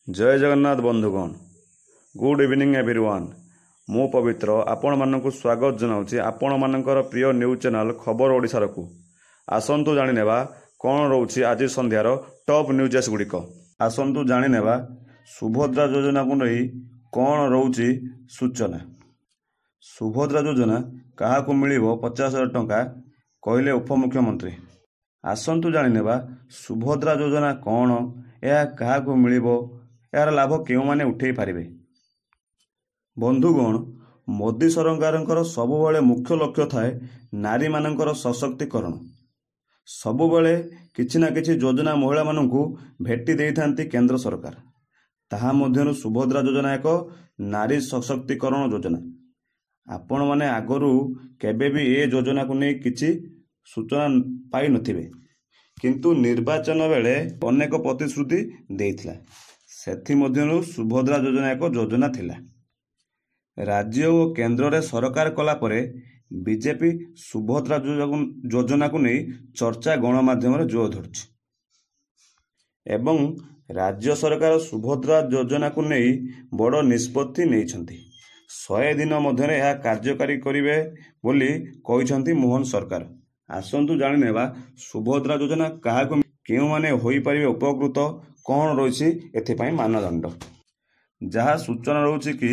जय जगन्नाथ बंधुगण good evening everyone. मु पवित्र आपण मानक स्वागत जनाऊँ आपण मानकर प्रिय न्यूज चैनल खबर ओडिशार को। आसंतु जानिनेबा कौन रोचे आज संध्यार टॉप न्यूजेस गुड़िक। आसंतु जानिनेबा सुभद्रा योजना को नहीं कौन रोचे सूचना। सुभद्रा योजना क्या मिलिबो 50,000 टंका कहले उपमुख्यमंत्री। आसंतु जानिनेबा सुभद्रा योजना कौन, यह क्या मिलिबो, यार लाभ क्यों माने उठेई पारिबे। बंधुगण, मोदी सरकार सबुबले मुख्य लक्ष्य थाए नारी मानकर सशक्तिकरण। सबुबले किछि ना किछि योजना महिला मानकु भेटी देई थांती केंद्र सरकार। ताहा मध्यरु सुभद्रा योजना एक नारी सशक्तिकरण योजना। आपण माने आगरू केबे भी ए योजना को नहीं किछि सूचना पाई नथिबे, किंतु निर्वाचन बेले अनेक प्रतिश्रुति देइथिला। सेथि मध्यरु सुभद्रा योजना एक योजना थिला। राज्य और केंद्र रे सरकार कला परे बीजेपी सुभद्रा योजना को नहीं चर्चा गणमाध्यम जोर धरछि एवं राज्य सरकार सुभद्रा योजना को नहीं बड़ निष्पत्ति नहीं 100 दिन मध्य यह कार्यकारी करिवे बोली कहिसंती मोहन सरकार। आसंतु जानिनेबा सुभद्रा योजना काहाको केउ माने होई परिवे उपकृत, कौन रही एथिपाई मानदंड। जहाँ सूचना रोचे कि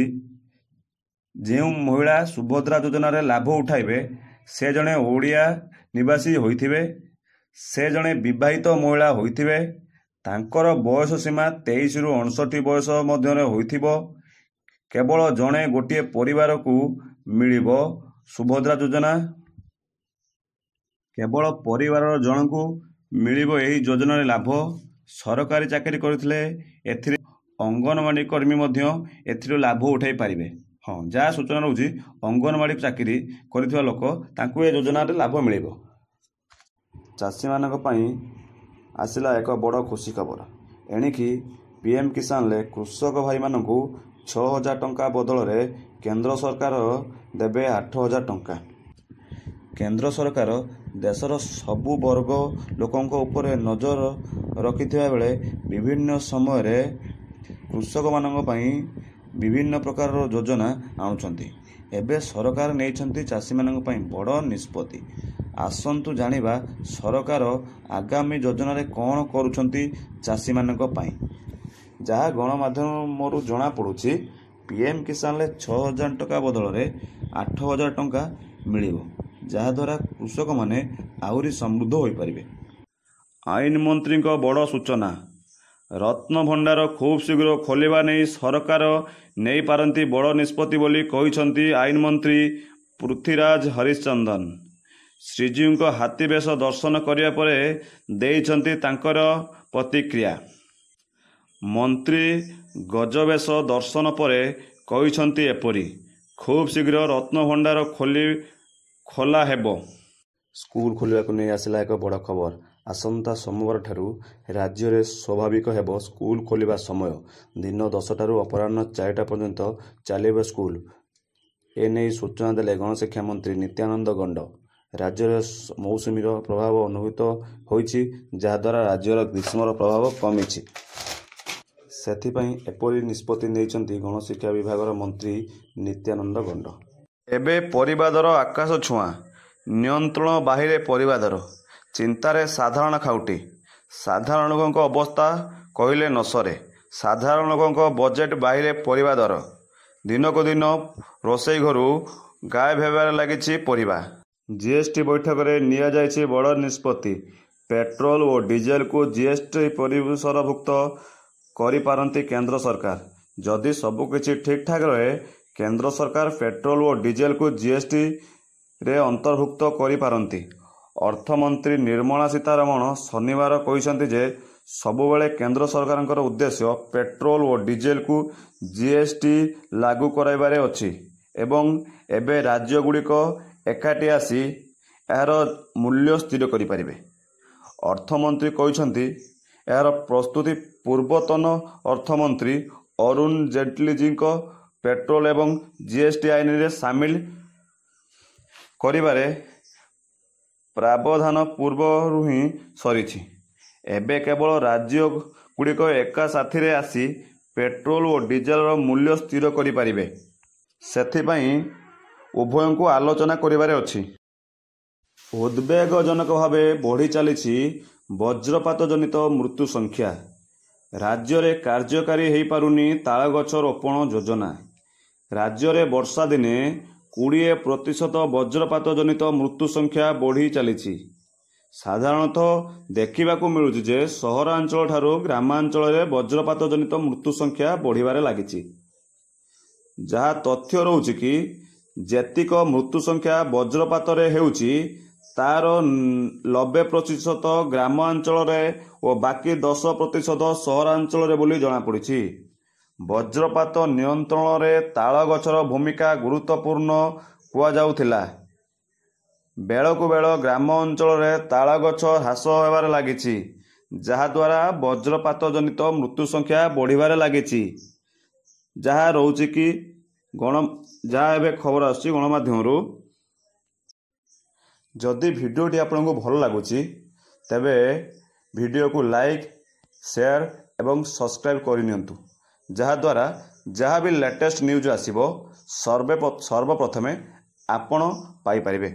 जो महिला सुभद्रा योजना रे लाभ उठाइबे से जड़े ओडिया निवासी होइथिबे, से जड़े विवाहित महिला होइथिबे, तांकर बयस सीमा 23 रु 59 बयस मध्य होइथिबो। केवल जड़े गोटे परिवार को मिलिबो सुभद्रा योजना। केवल परिवार जन को मिलिबो एही योजना रे लाभ। सरकारी चाकरी करथिले एथिरे अंगनवाड़ी कर्मी मध्य एथिरे लाभ उठाई पारिबे। हाँ, जहाँ सूचना रोची अंगनवाड़ी चाकरी करथिबा लोक तांकु ए योजना रे लाभ मिलिबो। चाषी मानक पई आसिला एक बड़ खुशी खबर। एणिकी पीएम किसान ले कृषक भाई मानकु 6,000 टंका बदल रे केंद्र सरकार देबे 8,000 टंका। केंद्र सरकार देशर सबु वर्ग लोकों ऊपर नजर रखिथिबा बेले विभिन्न समय रे कृषक मानक पई विभिन्न प्रकार योजना आनुचंती। एबे सरकार नैछंती चाषी मानक पई बड़ निष्पत्ति। आसंतु जानिबा सरकार आगामी योजना रे कौन करूछंती चाषी मानक पई। जहाँ गणमाध्यम जना पड़ुछि पीएम किसान ले 6,000 टंका बदल रे 8,000 टंका मिलिबो, जहाद्वारा कृषक माने आहुरी समृद्ध हो पारिबे। आईन मंत्री को बड़ सूचना। रत्न भंडार खूब शीघ्र खोलिबा नहीं सरकार नहीं पारंती बड़ निष्पत्ति बोली कहिसंती आईन मंत्री पृथ्वीराज हरिश्चंदन। श्रीजीव को हाथी बेश दर्शन करिया परे देइछंती तांकर प्रतिक्रिया। मंत्री गजवेश दर्शन परे कहिसंती एपरी खूब शीघ्र रत्न भंडार खोला हेबो। स्कूल खोलिया को नहीं आसिला एक बड़ खबर। आसंता सोमवार ठारू राज्य में स्वाभाविक हेबो स्कूल खोलिबा समय। दिन 10 टारू अपराह्न 4टा पर्यंत चलिबो स्कूल। एने सूचना देले गणशिक्षा मंत्री नित्यानंद गंड। राज्य में मौसुमी प्रभाव अनुभूत होइछि, जहाद्वारा राज्यर ग्रीष्मर प्रभाव कमिछि। सेथिपाई एपरी निष्पत्ति नेइछंती गणशिक्षा विभागर मंत्री नित्यानंद गंड। एबे परिवादर आकाश छुआ नियंत्रण बाहिरे परिवादर चिंतारे साधारण खाउटी। साधारण लोकों अवस्था कहले न सरे। साधारण लोकों बजेट बाहिरे परिवादर। दिन को दिन रोसई घरू गायब हेबार लागिछि परिवा। जीएसटी बैठक रे निया जाइछि बड़ निष्पत्ति। पेट्रोल और डीजेल को जीएसटी परिसरभुक्त करि पारंती केंद्र सरकार। जदि सबकिछि ठीक ठाक रहे केंद्र सरकार पेट्रोल और डीजेल को जीएसटी रे अंतर्भुक्त करि पारंती। अर्थमंत्री निर्मला सीतारमण शनिवार कहिसंती जे सबुबले केंद्र सरकारଙ୍କର उद्देश्य पेट्रोल और डीजेल को जीएसटी लागू कराइबारे अछि एवं एबे राज्य गुड़िक एकाठी आसी यार मूल्य स्थिर करि परिबे। अर्थमंत्री कहिसंती यार प्रस्तुति पूर्वतन अर्थमंत्री अरुण जेटली जी को पेट्रोल एवं जीएसटी आईन रे सामिल करिबारे प्रावधान पूर्वरु ही सरीछि। एबे केवल राज्य गुड़िक एका साथी रे आसी पेट्रोल और डीजेल मूल्य स्थिर करें। सेथिपाई उभयंकु आलोचना करिबारे अछि। उद्वेगजनक भावे बढ़ी चली वज्रपात जनित मृत्यु संख्या। राज्य में कार्यकारी हो पारुनी ताल गछ रोपण योजना। राज्य में वर्षा दिने 20% वज्रपात जनित मृत्यु संख्या बढ़ी चली। साधारणतः देखा मिलूँ जे सहरांचल ठारू ग्रामांचल में वज्रपात जनित मृत्यु संख्या बढ़िबारे लगी। जहाँ तथ्य रोचे कि जेतिक मृत्यु संख्या वज्रपात होउची तार 90% ग्रामांचल और बाकी 10% सहरांचल बोली जनापड़ी। वज्रपात नियंत्रण में ताल गछर भूमिका गुरुत्वपूर्ण कुआजाउथिला। बेलकु बेल ग्राम अंचल में ताल गछ ह्रास होबार लागिछि, जहाद्वारा वज्रपात जनित मृत्यु संख्या बढ़िबारे लागिछि। जहाँ रोचे कि जहाँ एवं खबर आसुछि गणमाध्यम। जदि भिडियोटी आपको भल लगुच तेबे भिडियो को लाइक शेयर एवं सब्सक्राइब करनियंतु, जहाद्वारा जहाँ भी लेटेस्ट न्यूज आसिबो सर्वप्रथमे आपण पाई परिबे।